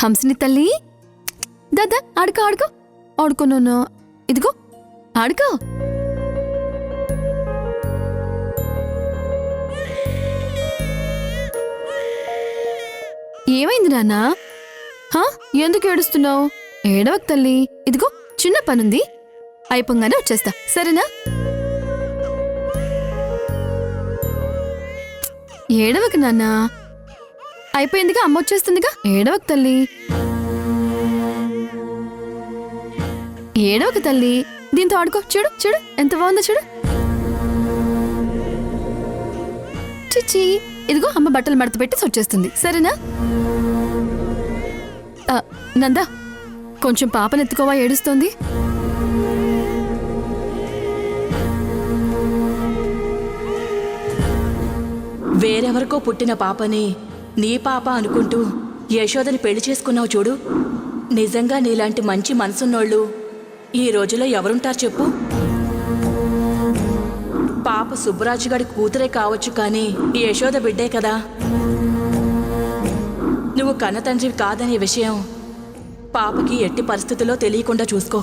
హంసిని తల్లి దాదా ఆడుకో ఆడుకో ఆడుకున్నాను. ఇదిగో ఆడుకో. ఏమైంది నాన్న? ఎందుకు ఏడుస్తున్నావు? ఏడవకు తల్లి. ఇదిగో చిన్న పనుంది, అయిపోగానే వచ్చేస్తా, సరేనా? ఏడవకు నాన్న, అయిపోయిందిగా, అమ్మ వచ్చేస్తుందిగా. ఏడవకు తల్లి, ఏడవకు తల్లి. దీంతో ఆడుకో. చూడు చూడు ఎంత బాగుందో చూడు. చిచ్చి, ఇదిగో అమ్మ బట్టలు మడత పెట్టి వచ్చేస్తుంది, సరేనా? నందా, కొంచెం పాపనెత్తుకోవా, ఏడుస్తోంది. వేరెవరికో పుట్టిన పాపని నీ పాప అనుకుంటూ యశోదని పెళ్లి చేసుకున్నావు చూడు. నిజంగా నీలాంటి మంచి మనసున్నోళ్ళు ఈ రోజులో ఎవరుంటారు చెప్పు? పాప సుబ్బరాజుగాడి కూతురే కావచ్చు, కానీ యశోద బిడ్డే కదా. నువ్వు కన్నతండ్రివి కాదనే విషయం పాపకి ఎట్టి పరిస్థితుల్లో తెలియకుండా చూసుకో.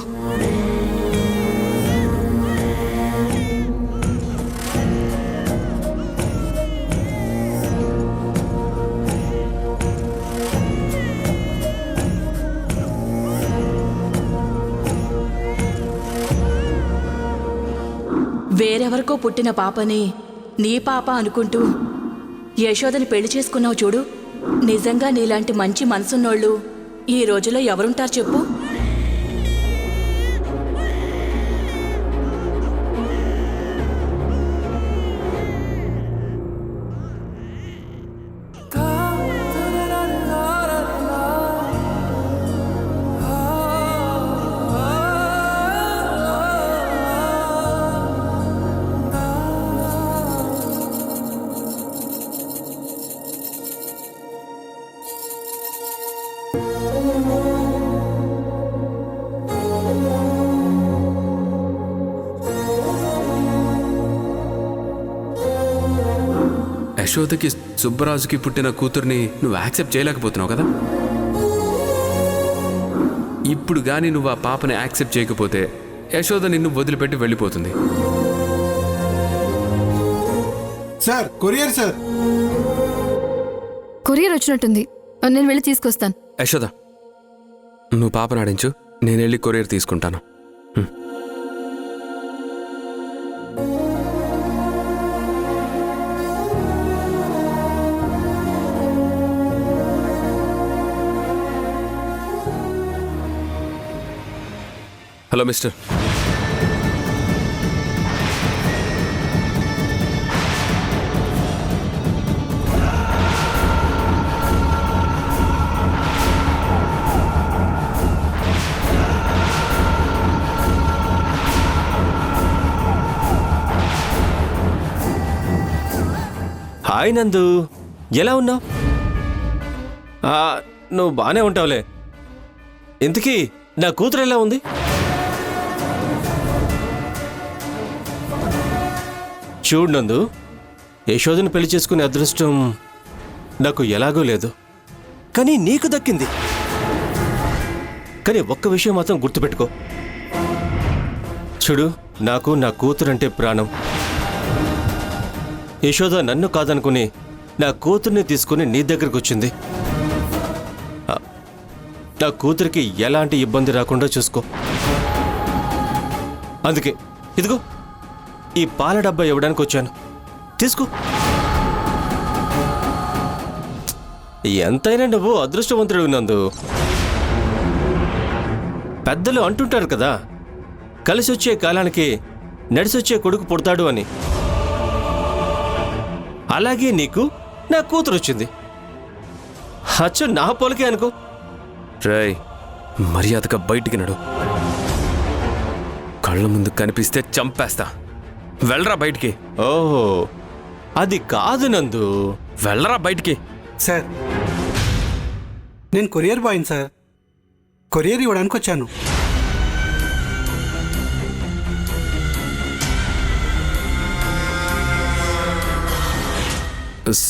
వేరెవరికో పుట్టిన పాపని నీ పాప అనుకుంటూ యశోదని పెళ్లి చేసుకున్నావు చూడు. నిజంగా నీలాంటి మంచి మనసున్నోళ్ళు ఈ రోజులో ఎవరుంటారు చెప్పు? యశోదకి సుబ్బరాజుకి పుట్టిన కూతుర్ని నువ్వు యాక్సెప్ట్ చేయలేకపోతున్నావు కదా. ఇప్పుడు కానీ నువ్వు ఆ పాపని యాక్సెప్ట్ చేయకపోతే యశోద నిన్ను వదిలిపెట్టి వెళ్ళిపోతుంది. Sir, courier sir. కొరియర్ వచ్చినట్టుంది, నేను వెళ్ళి తీసుకొస్తాను. యశోద, నువ్వు పాపను ఆడించు, నేను వెళ్ళి కొరియర్ తీసుకుంటాను. Hello mister. హాయ్ నందు, ఎలా ఉన్నావు? నువ్వు బాగానే ఉంటావులే. ఇంతకీ నా కూతురు ఎలా ఉంది? చూడు నందు, యశోదని పెళ్లి చేసుకునే అదృష్టం నాకు ఎలాగో లేదు, కానీ నీకు దక్కింది. కానీ ఒక్క విషయం మాత్రం గుర్తుపెట్టుకో. చూడు, నాకు నా కూతురంటే ప్రాణం. యశోద నన్ను కాదనుకుని నా కూతుర్ని తీసుకుని నీ దగ్గరకు వచ్చింది. నా కూతురికి ఎలాంటి ఇబ్బంది రాకుండా చూసుకో. అందుకే ఇదిగో ఈ పాల డబ్బా ఇవ్వడానికి వచ్చాను, తీసుకో. ఎంతైనా నువ్వు అదృష్టవంతుడు నందు. పెద్దలు అంటుంటారు కదా, కలిసొచ్చే కాలానికి నడిసొచ్చే కొడుకు పుడతాడు అని. అలాగే నీకు నా కూతురు వచ్చింది. అచ్చ నా పొలకే అనుకో. రేయ్, మర్యాదగా బయటికి నడు. కళ్ళ ముందు కనిపిస్తే చంపేస్తా. వెళ్ళరా బయటికి. ఓహో, అది కాదు నందు. వెళ్ళరా బయటికి. సార్, నేను కొరియర్ బాయ్ని సార్. కొరియర్ ఇవ్వడానికి వచ్చాను.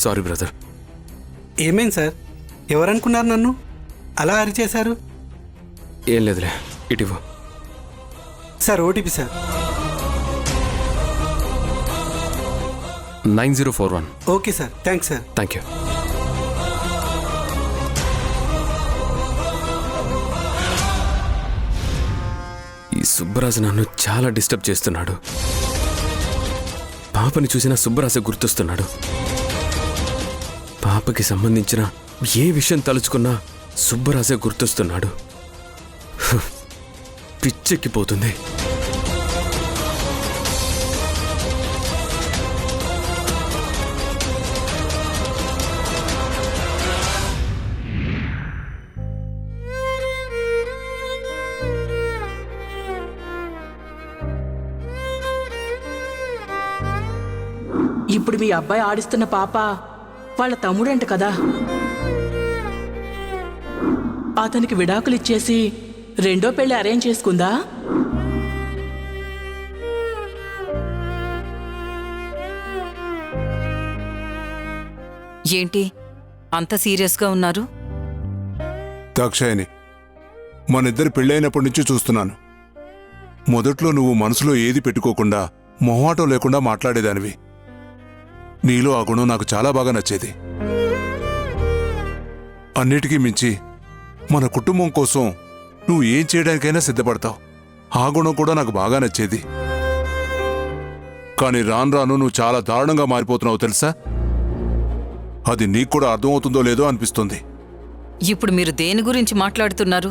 Sorry brother. ఏమైంది సార్? ఎవరనుకున్నారు నన్ను? అలా అరిచేశారు? ఏం లేదులే, ఇటివ్వు. Sir OTP sir. 9041. Okay sir, thanks sir. Thank you. ఈ సుబ్బరాజు నన్ను చాలా డిస్టర్బ్ చేస్తున్నాడు. పాపని చూసిన సుబ్బరాజు గుర్తొస్తున్నాడు. పాపకి సంబంధించిన ఏ విషయం తలుచుకున్నా సుబ్బరాజే గుర్తొస్తున్నాడు. పిచ్చెక్కిపోతుంది. ఇప్పుడు మీ అబ్బాయి ఆడిస్తున్న పాప వాళ్ళ తమ్ముడంట కదా. అతనికి విడాకులు ఇచ్చేసి రెండో పెళ్లి అరేంజ్ చేసుకుందా? ఏంటి అంత సీరియస్గా ఉన్నారు? దాక్షాయని, మనిద్దరి పెళ్ళైనప్పటి నుంచి చూస్తున్నాను. మొదట్లో నువ్వు మనసులో ఏది పెట్టుకోకుండా మొహమాటం లేకుండా మాట్లాడేదానివి. నీలో ఆ గుణం నాకు చాలా బాగా నచ్చేది. అన్నిటికీ మించి మన కుటుంబం కోసం నువ్వు ఏం చేయడానికైనా సిద్ధపడతావు. ఆ గుణం కూడా నాకు బాగా నచ్చేది. కానీ రాను రాను నువ్వు చాలా దారుణంగా మారిపోతున్నావు తెలుసా? అది నీకు కూడా అర్థమవుతుందో లేదో అనిపిస్తుంది. ఇప్పుడు మీరు దేని గురించి మాట్లాడుతున్నారు?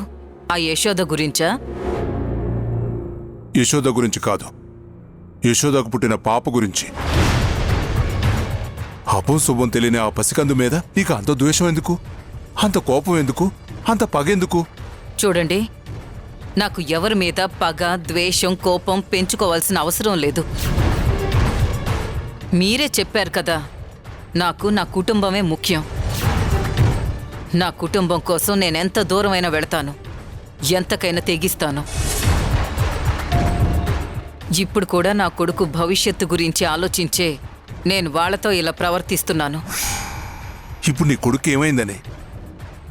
ఆ యశోద గురించా? యశోద గురించి కాదు, యశోదకు పుట్టిన పాప గురించి. అపం శుభం తెలియని ఆ పసికందు మీద నీకు అంత ద్వేషం ఎందుకు? అంత కోపం ఎందుకు? అంత పగెందుకు? చూడండి, నాకు ఎవరి మీద పగ, ద్వేషం, కోపం పెంచుకోవాల్సిన అవసరం లేదు. మీరే చెప్పారు కదా, నాకు నా కుటుంబమే ముఖ్యం. నా కుటుంబం కోసం నేనెంత దూరమైనా వెళతాను, ఎంతకైనా తెగిస్తాను. ఇప్పుడు కూడా నా కొడుకు భవిష్యత్తు గురించి ఆలోచించే నేను వాళ్లతో ఇలా ప్రవర్తిస్తున్నాను. ఇప్పుడు నీ కొడుకు ఏమైందని?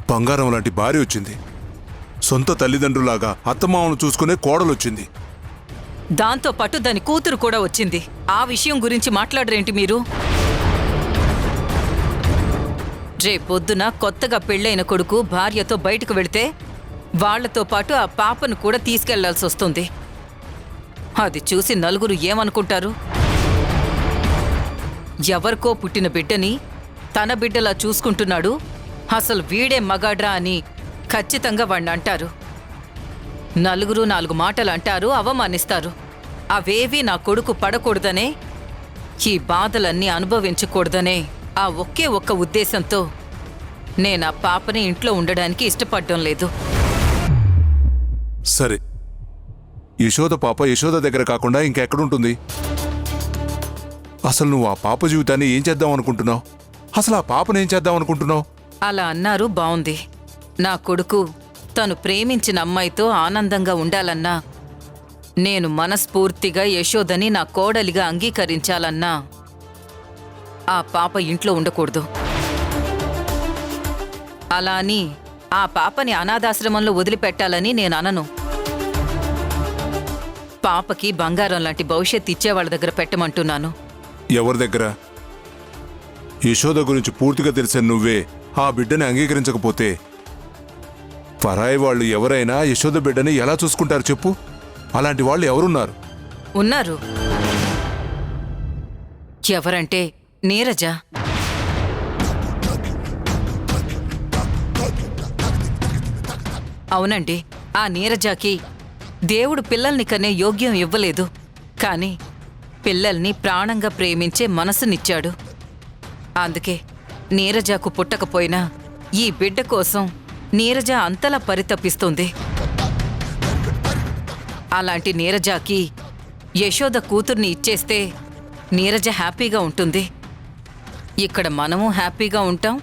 బంగారం లాంటి భార్య వచ్చింది. సొంత తల్లిదండ్రులాగా అత్తమామను చూసుకునే కోడలొచ్చింది. దాంతో పాటు దాని కూతురు కూడా వచ్చింది. ఆ విషయం గురించి మాట్లాడరేంటి మీరు? రేపొద్దున కొత్తగా పెళ్ళైన కొడుకు భార్యతో బయటకు వెళితే వాళ్లతో పాటు ఆ పాపను కూడా తీసుకెళ్లాల్సి వస్తుంది. అది చూసి నలుగురు ఏమనుకుంటారు? ఎవరికో పుట్టిన బిడ్డని తన బిడ్డలా చూసుకుంటున్నాడు, అసలు వీడే మగాడ్రా అని ఖచ్చితంగా వాణ్ణి అంటారు. నలుగురు నాలుగు మాటలు అంటారు, అవమానిస్తారు. అవేవీ నా కొడుకు పడకూడదనే, ఈ బాధలన్నీ అనుభవించకూడదనే ఆ ఒకే ఒక్క ఉద్దేశంతో నేను ఆ పాపని ఇంట్లో ఉండడానికి ఇష్టపడడం లేదు. సరే, యశోద పాప యశోద దగ్గర కాకుండా ఇంకెక్కడుంటుంది? అసలు నువ్వు ఆ పాప జీవితాన్ని ఏం చేద్దాం అనుకుంటున్నావు? అసలు ఆ పాపను ఏం చేద్దాం అనుకుంటున్నావు? అలా అన్నారు, బావుంది. నా కొడుకు తను ప్రేమించిన అమ్మాయితో ఆనందంగా ఉండాలన్నా, నేను మనస్ఫూర్తిగా యశోదని నా కోడలిగా అంగీకరించాలన్నా ఆ పాప ఇంట్లో ఉండకూడదు. అలా అని ఆ పాపని అనాథాశ్రమంలో వదిలిపెట్టాలని నేను అనను. పాపకి బంగారం లాంటి భవిష్యత్తు ఇచ్చేవాళ్ళ దగ్గర పెట్టమంటున్నాను. ఎవరి దగ్గర? యశోద గురించి పూర్తిగా తెలిసిన నువ్వే ఆ బిడ్డని అంగీకరించకపోతే పరాయి వాళ్ళు ఎవరైనా యశోద బిడ్డని ఎలా చూసుకుంటారు చెప్పు? అలాంటి వాళ్ళు ఎవరున్నారు? ఉన్నారు. ఎవరంటే నీరజ. అవునండి, ఆ నీరజకి దేవుడు పిల్లల్ని కనే యోగ్యం ఇవ్వలేదు, కానీ పిల్లల్ని ప్రాణంగా ప్రేమించే మనసునిచ్చాడు. అందుకే నీరజకు పుట్టకపోయినా ఈ బిడ్డ కోసం నీరజ అంతలా పరితపిస్తుంది. అలాంటి నీరజకి యశోద కూతుర్ని ఇచ్చేస్తే నీరజ హ్యాపీగా ఉంటుంది. ఇక్కడ మనము హ్యాపీగా ఉంటాం,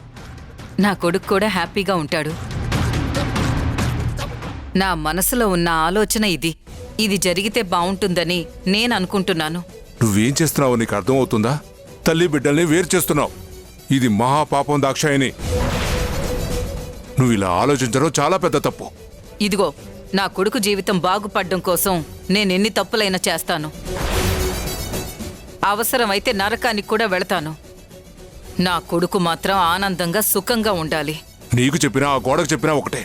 నా కొడుకు కూడా హ్యాపీగా ఉంటాడు. నా మనసులో ఉన్న ఆలోచన ఇది. ఇది జరిగితే బావుంటుందని నేను అనుకుంటున్నాను. నువ్వేం చేస్తున్నావో నీకు అర్థమవుతుందా? తల్లి బిడ్డల్ని వేరు చేస్తున్నావు. ఇది మహాపాపం దాక్షాయని. నువ్వు ఇలా ఆలోచించడం చాలా పెద్ద తప్పు. ఇదిగో నా కొడుకు జీవితం బాగుపడ్డం కోసం నేనెన్ని తప్పులైనా చేస్తాను. అవసరమైతే నరకానికి కూడా వెళతాను. నా కొడుకు మాత్రం ఆనందంగా సుఖంగా ఉండాలి. నీకు చెప్పినా ఆ గోడకు చెప్పినా ఒకటే.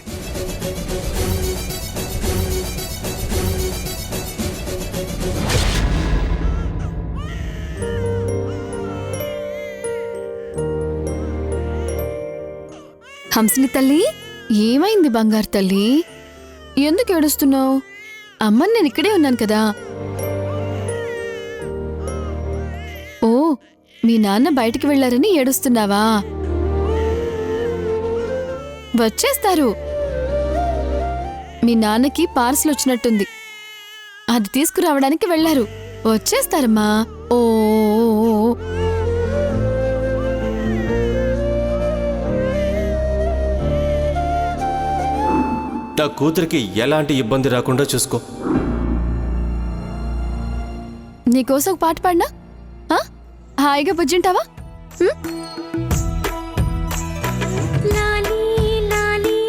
హంసిని తల్లి, ఏమైంది బంగారు తల్లి? ఎందుకు ఏడుస్తున్నావు? అమ్మని నేను ఇక్కడే ఉన్నాను కదా. ఓ, మీ నాన్న బయటికి వెళ్లారని ఏడుస్తున్నావా? వచ్చేస్తారు. మీ నాన్నకి పార్సల్ వచ్చినట్టుంది, అది తీసుకురావడానికి వెళ్లారు. వచ్చేస్తారమ్మా. ఓ నా కూతురికి ఎలాంటి ఇబ్బంది రాకుండా చూసుకో. నీకోసం ఒక పాట పాడినా హాయిగా బుజ్జింటావా? లాలీ లాలీ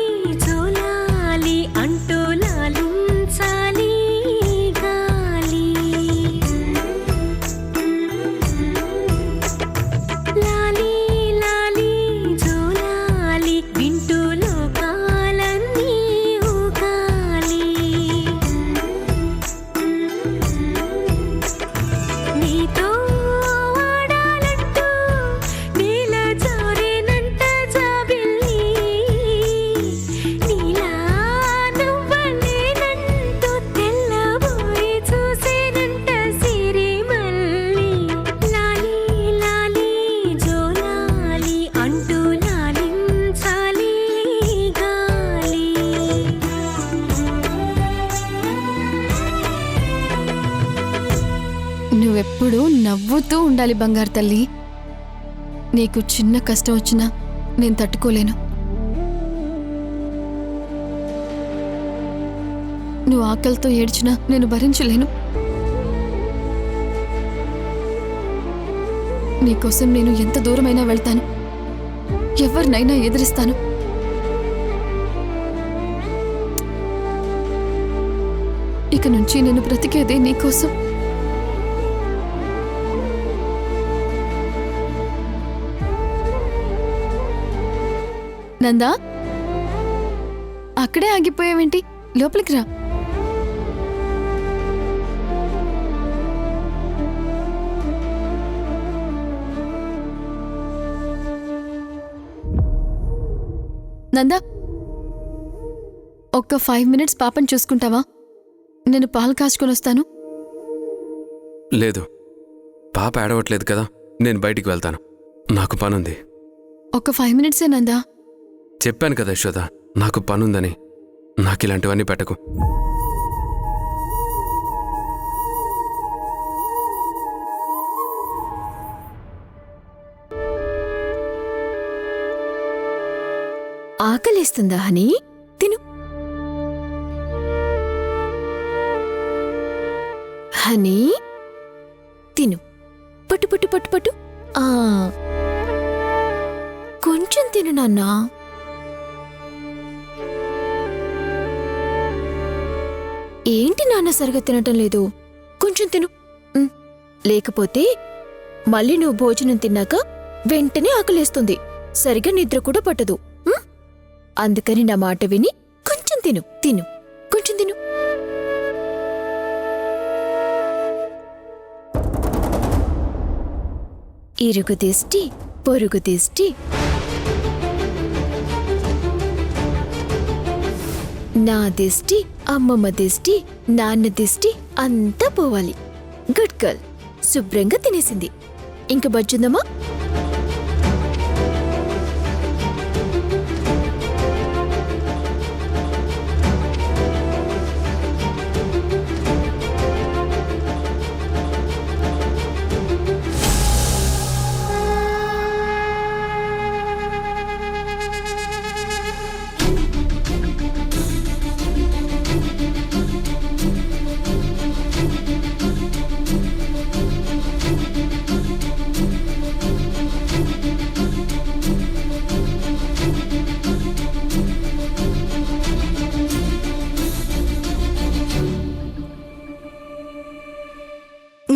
జోలాలి అంటూ లాలించాలి గాలి. లాలీ లాలీ జోలాలి వింటూ లోకాలన్నీ ఊగాలి. నీతో నువ్వెప్పుడూ నవ్వుతూ ఉండాలి బంగారు తల్లి. నీకు చిన్న కష్టం వచ్చినా నేను తట్టుకోలేను. నువ్వు ఆకలితో ఏడ్చినా నేను భరించలేను. నీకోసం నేను ఎంత దూరమైనా వెళ్తాను, ఎవరినైనా ఎదిరిస్తాను. ఇక నుంచి నేను బ్రతికేదే నీకోసం. నందా, అక్కడే ఆగిపోయావేంటి? లోపలికి రా. నందా, ఒక్క 5 minutes పాపని చూసుకుంటావా? నేను పాలు కాచుకొని వస్తాను. లేదు, పాప ఏడవట్లేదు కదా, నేను బయటికి వెళ్తాను. నాకు పనుంది. ఒక్క 5 minutes నందా. చెప్పాను కదా యశోద, నాకు పనుందని. నాకు ఇలాంటివన్నీ పెట్టకు. ఆకలిస్తుందా హనీ? తిను. హనీ తిను. పట్టు పట్టు పట్టు పట్టు. కొంచెం తిను నాన్నా. ఏంటి నాన్న సరిగా తినటం లేదు? కొంచెం తిను. లేకపోతే మళ్ళీ నువ్వు భోజనం తిన్నాక వెంటనే ఆకలేస్తుంది, సరిగా నిద్ర కూడా పట్టదు. అందుకని నా మాట విని కొంచెం తిను. తిను, కొంచెం తిను. ఇరుగు దిష్టి, పొరుగు దిష్టి, నా దిష్టి, అమ్మమ్మ దిష్టి, నాన్న దిష్టి అంతా పోవాలి. Good girl. శుభ్రంగా తినేసింది. ఇంక బజ్జుందమ్మా?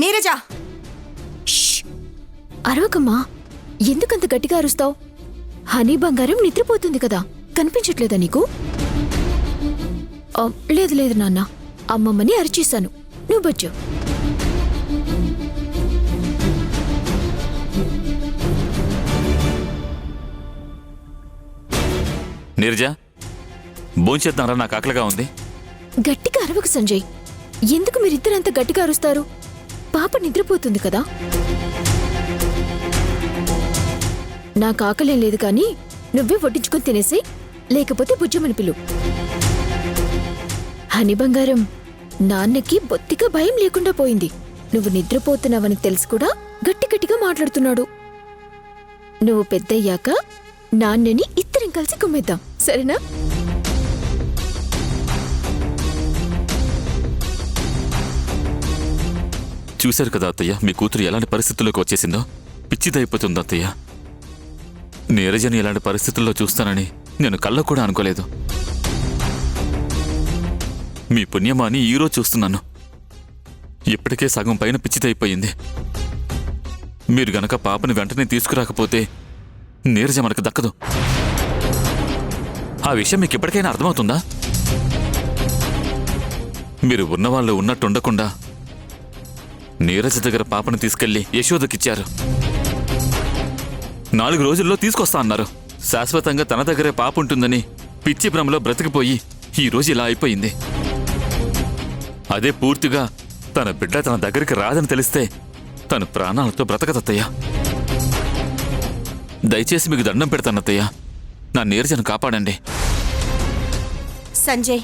నీరజా! అరవకమ్మా, ఎందుకంత గట్టిగా అరుస్తావు? హనీ బంగారం నిద్రపోతుంది కదా, కనిపించట్లేదా నీకు? లేదు లేదు నాన్న, అమ్మమ్మని అరిచేశాను. నువ్వు బొచ్చు. నీరజా, భోంచేద్దాంరా, నాకు ఆకలిగా ఉంది. గట్టిగా అరవకు సంజయ్. ఎందుకు మీరిద్దరంత గట్టిగా అరుస్తారు? పాప నిద్రపోతుంది కదా. నాకు ఆకలేం లేదు కానీ నువ్వే వడ్డించుకొని తినేసి, లేకపోతే బుజ్జమని పిలు. హనీ బంగారం, నాన్నకి బొత్తిగా భయం లేకుండా పోయింది. నువ్వు నిద్రపోతున్నావని తెలిసి కూడా గట్టి గట్టిగా మాట్లాడుతున్నాడు. నువ్వు పెద్దయ్యాక నాన్నని ఇద్దరం కలిసి కుమ్మేద్దాం, సరేనా? చూశారు కదా అత్తయ్య, మీ కూతురు ఎలాంటి పరిస్థితుల్లోకి వచ్చేసిందో. పిచ్చిదైపోతుంది అత్తయ్య. నీరజని ఇలాంటి పరిస్థితుల్లో చూస్తానని నేను కళ్ళ కూడా అనుకోలేదు. మీ పుణ్యమా అని ఈరోజు చూస్తున్నాను. ఇప్పటికే సగం పైన పిచ్చిదైపోయింది. మీరు గనక పాపని వెంటనే తీసుకురాకపోతే నీరజ మనకు దక్కదు. ఆ విషయం మీకు ఇప్పటికైనా అర్థమవుతుందా? మీరు ఉన్నవాళ్ళు ఉన్నట్టుండకుండా నీరజ దగ్గర పాపను తీసుకెళ్లి యశోదకిచ్చారు. 4 రోజుల్లో తీసుకొస్తా అన్నారు. శాశ్వతంగా తన దగ్గరే పాప ఉంటుందని పిచ్చి భ్రమలో బ్రతికిపోయి ఈరోజు ఇలా అయిపోయింది. అదే పూర్తిగా తన బిడ్డ తన దగ్గరికి రాదని తెలిస్తే తను ప్రాణాలతో బ్రతకదత్తయ్యా. దయచేసి మీకు దండం పెడతానత్తయ్య, నా నీరజను కాపాడండి. సంజయ్,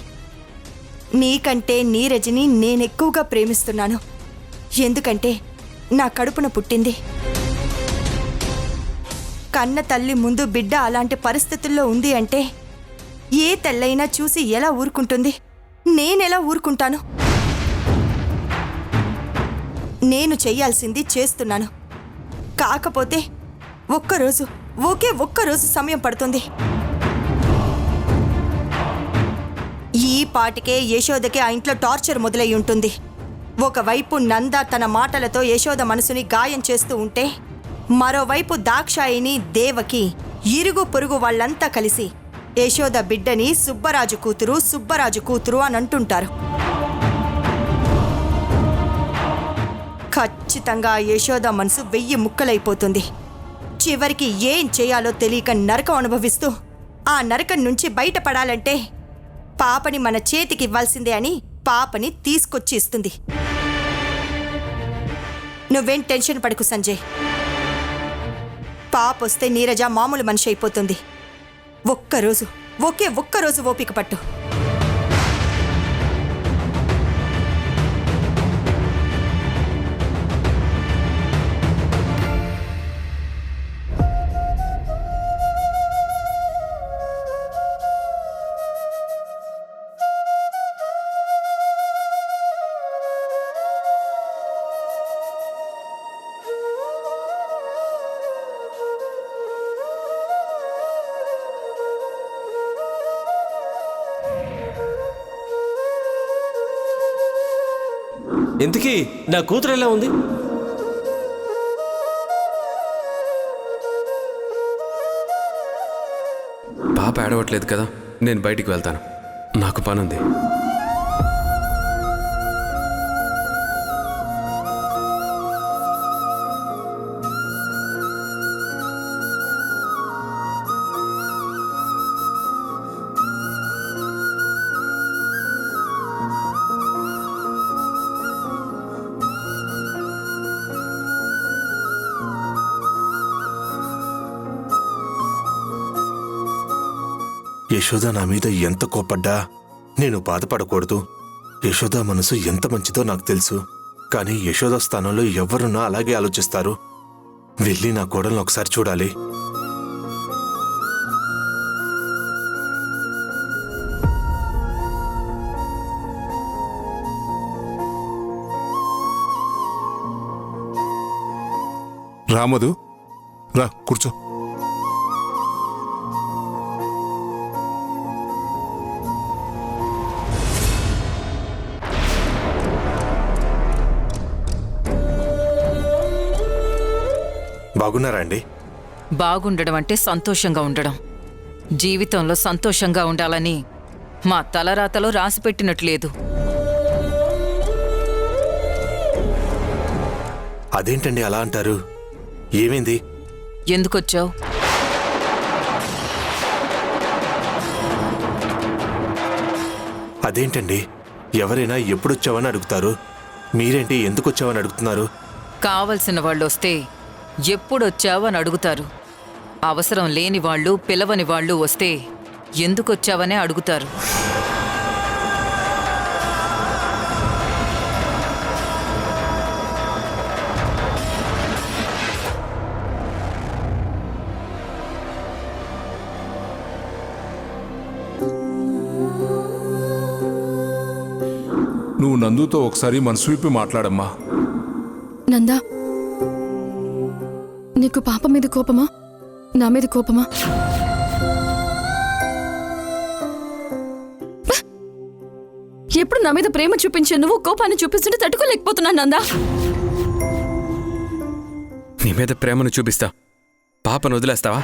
నీకంటే నీరజని నేనెక్కువగా ప్రేమిస్తున్నాను. ఎందుకంటే నా కడుపున పుట్టింది. కన్న తల్లి ముందు బిడ్డ అలాంటి పరిస్థితుల్లో ఉంది అంటే ఏ తల్లైనా చూసి ఎలా ఊరుకుంటుంది? నేనెలా ఊరుకుంటాను? నేను చెయ్యాల్సింది చేస్తున్నాను. కాకపోతే ఒక్కరోజు సమయం పడుతుంది. ఈ పాటికే యశోదకి ఆ ఇంట్లో టార్చర్ మొదలై ఉంటుంది. ఒకవైపు నంద తన మాటలతో యశోద మనసుని గాయం చేస్తూ ఉంటే, మరోవైపు దాక్షాయిని, దేవకి, ఇరుగు పొరుగు వాళ్ళంతా కలిసి యశోద బిడ్డని సుబ్బరాజు కూతురు అని అంటుంటారు. ఖచ్చితంగా యశోద మనసు 1000 ముక్కలైపోతుంది. చివరికి ఏం చేయాలో తెలియక నరకం అనుభవిస్తూ, ఆ నరకం నుంచి బయటపడాలంటే పాపని మన చేతికి ఇవ్వాల్సిందే అని పాపని తీసుకొచ్చి ఇస్తుంది. నువ్వేం టెన్షన్ పడకు సంజయ్. పాపొస్తే నీరజ మామూలు మనిషి అయిపోతుంది. ఒక్కరోజు ఓపిక పట్టు. ఇంతకీ నా కూతురు ఎలా ఉంది? పాప ఏడవట్లేదు కదా, నేను బయటికి వెళ్తాను. నాకు పనుంది. యశోద నా మీద ఎంత కోపడ్డా నేను బాధపడకూడదు. యశోద మనసు ఎంత మంచిదో నాకు తెలుసు. కానీ యశోద స్థానంలో ఎవరున్నా అలాగే ఆలోచిస్తారు. వెళ్ళి నా కోడలను ఒకసారి చూడాలి. రామదు, రా కూర్చో. బాగున్నారా అండి? బాగుండడం అంటే సంతోషంగా ఉండడం. జీవితంలో సంతోషంగా ఉండాలని మా తలరాతలో రాసిపెట్టినట్లేదు. అదేంటండి అలా అంటారు? ఏమైంది? ఎందుకొచ్చావు? అదేంటండి, ఎవరైనా ఎప్పుడొచ్చావని అడుగుతారు, మీరేంటి ఎందుకొచ్చావని అడుగుతున్నారు? కావలసిన వాళ్ళొస్తే ఎప్పుడొచ్చావు అని అడుగుతారు. అవసరం లేని వాళ్ళు, పిలవని వాళ్ళు వస్తే ఎందుకొచ్చావనే అడుగుతారు. నువ్వు నందుతో ఒకసారి మనసు విప్పి మాట్లాడమ్మా. నందా, నీకు పాప మీద కోపమా, నా మీద కోపమా? ఎప్పుడు నా మీద ప్రేమ చూపించే నువ్వు కోపాన్ని చూపిస్తుంటే తట్టుకోలేకపోతున్నా నందా. నీ మీద ప్రేమను చూపిస్తా, పాపను వదిలేస్తావా?